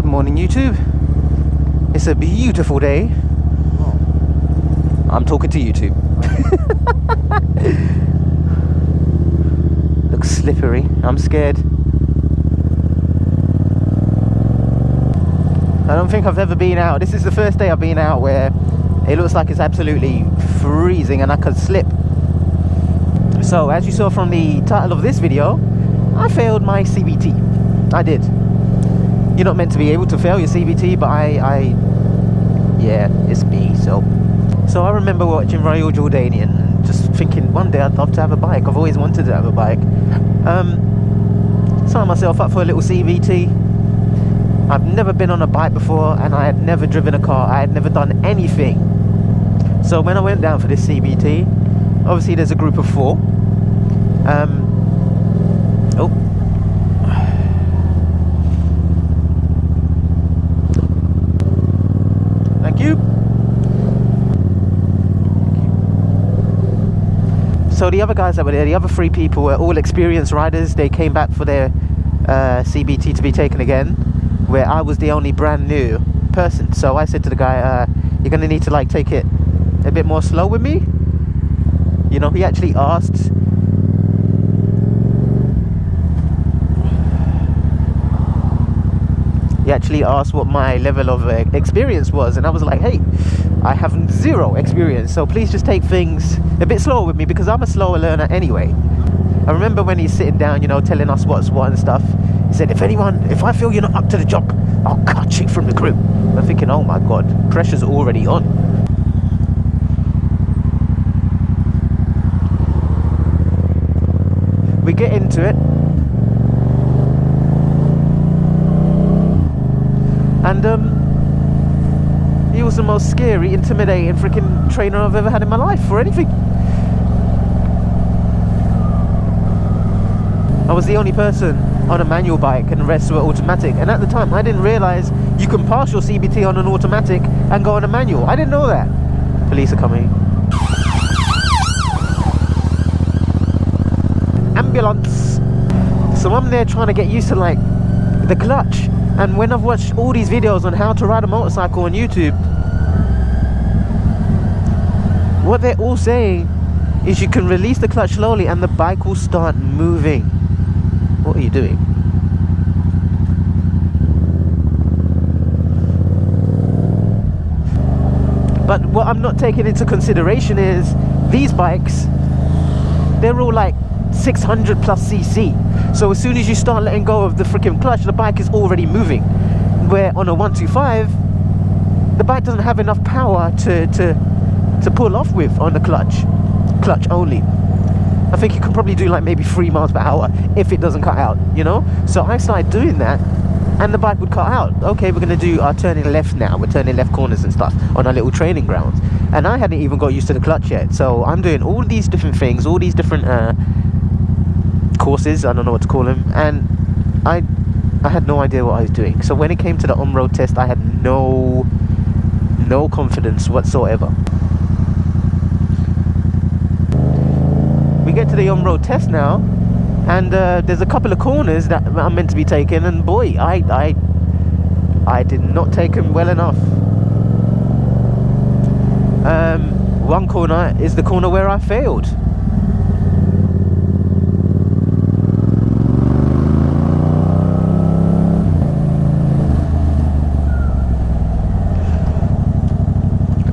Good morning, YouTube. It's a beautiful day. I'm talking to YouTube. Looks slippery. I'm scared. I don't think I've ever been out. This is the first day I've been out where it looks like it's absolutely freezing and I could slip. So, as you saw from the title of this video, I failed my CBT. I did. You're not meant to be able to fail your CBT, but yeah, it's me. So I remember watching Royal Jordanian and just thinking one day I'd love to have a bike. I've always wanted to have a bike. Signed myself up for a little CBT. I've never been on a bike before, and I had never driven a car. I had never done anything. So when I went down for this CBT, obviously there's a group of 4. Thank you. So the other guys that were there, the other 3 people were all experienced riders. They came back for their CBT to be taken again, where I was the only brand new person. So I said to the guy, you're going to need to like take it a bit more slow with me. You know, he actually asked. He actually asked what my level of experience was, and I was like, hey, I have 0 experience, so please just take things a bit slower with me, because I'm a slower learner anyway. I remember when he's sitting down, you know, telling us what's what and stuff, he said, if I feel you're not up to the job, I'll cut you from the group. I'm thinking, oh my god, pressure's already on. We get into it, and he was the most scary, intimidating freaking trainer I've ever had in my life for anything. I was the only person on a manual bike and the rest were automatic, and at the time I didn't realise you can pass your CBT on an automatic and go on a manual. I didn't know that. Police are coming. Ambulance. So I'm there trying to get used to like the clutch, and when I've watched all these videos on how to ride a motorcycle on YouTube, what they're all saying is you can release the clutch slowly and the bike will start moving. What are you doing? But what I'm not taking into consideration is these bikes, they're all like 600 plus cc. So as soon as you start letting go of the freaking clutch, the bike is already moving. Where on a 125, the bike doesn't have enough power to pull off with on the clutch only. I think you can probably do like maybe 3 miles per hour if it doesn't cut out, you know. So I started doing that, and the bike would cut out. Okay, we're gonna do our turning left now. We're turning left corners and stuff on our little training grounds, and I hadn't even got used to the clutch yet. So I'm doing all these different things, all these different courses, I don't know what to call them, and I had no idea what I was doing. So when it came to the on-road test, I had no confidence whatsoever. We get to the on-road test now, and there's a couple of corners that I'm meant to be taking, and boy, I did not take them well enough. One corner is the corner where I failed.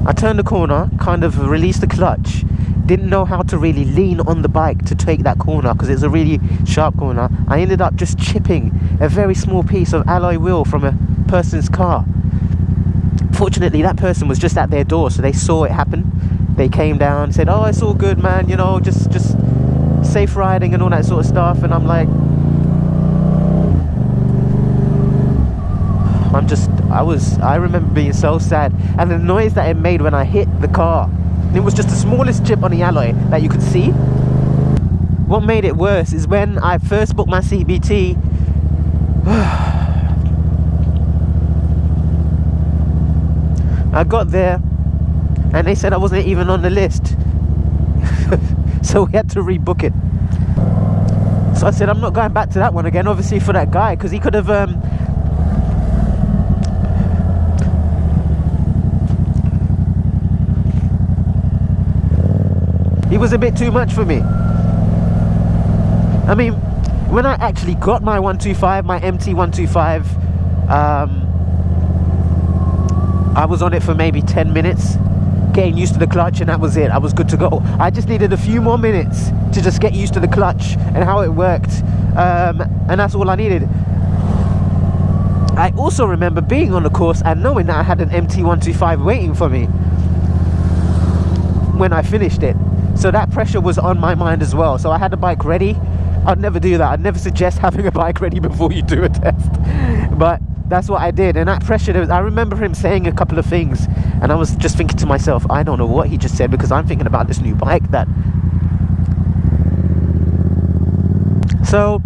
I turned the corner, kind of released the clutch, didn't know how to really lean on the bike to take that corner because it's a really sharp corner. I ended up just chipping a very small piece of alloy wheel from a person's car. Fortunately, that person was just at their door, so they saw it happen. They came down, said, oh, it's all good, man, you know, just safe riding and all that sort of stuff. And I'm like, I remember being so sad, and the noise that it made when I hit the car, it was just the smallest chip on the alloy that you could see. What made it worse is when I first booked my CBT, I got there and they said I wasn't even on the list. So we had to rebook it. So I said I'm not going back to that one again, obviously, for that guy, because he could have He was a bit too much for me. I mean, when I actually got my 125, my MT 125, I was on it for maybe 10 minutes, getting used to the clutch, and that was it. I was good to go. I just needed a few more minutes to just get used to the clutch and how it worked, and that's all I needed. I also remember being on the course and knowing that I had an MT 125 waiting for me when I finished it. So that pressure was on my mind as well. So I had the bike ready. I'd never do that. I'd never suggest having a bike ready before you do a test. But that's what I did. And that pressure, I remember him saying a couple of things, and I was just thinking to myself, I don't know what he just said, because I'm thinking about this new bike that... So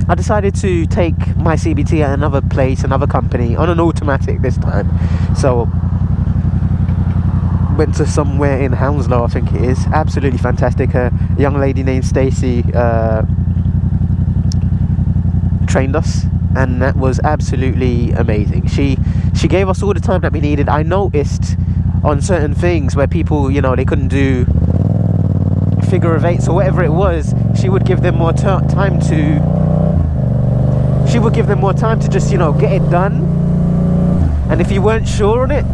I decided to take my CBT at another place, another company, on an automatic this time. So went to somewhere in Hounslow, I think it is. Absolutely fantastic. A young lady named Stacey trained us, and that was absolutely amazing. She gave us all the time that we needed. I noticed on certain things where people, you know, they couldn't do figure of eights or whatever it was, she would give them more time to... She would give them more time to just, you know, get it done. And if you weren't sure on it,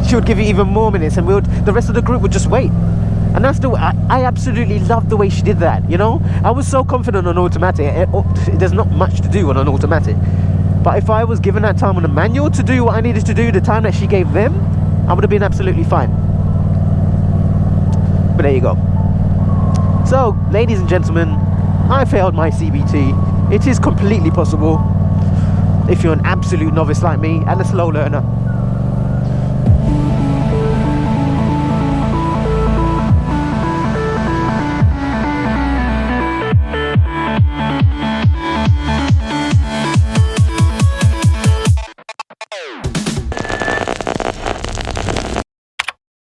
she would give you even more minutes, and the rest of the group would just wait. And that's the way, I absolutely loved the way she did that, you know. I was so confident on automatic. There's not much to do on an automatic. But if I was given that time on a manual to do what I needed to do, the time that she gave them, I would have been absolutely fine. But there you go. So, ladies and gentlemen, I failed my CBT. It is completely possible if you're an absolute novice like me and a slow learner.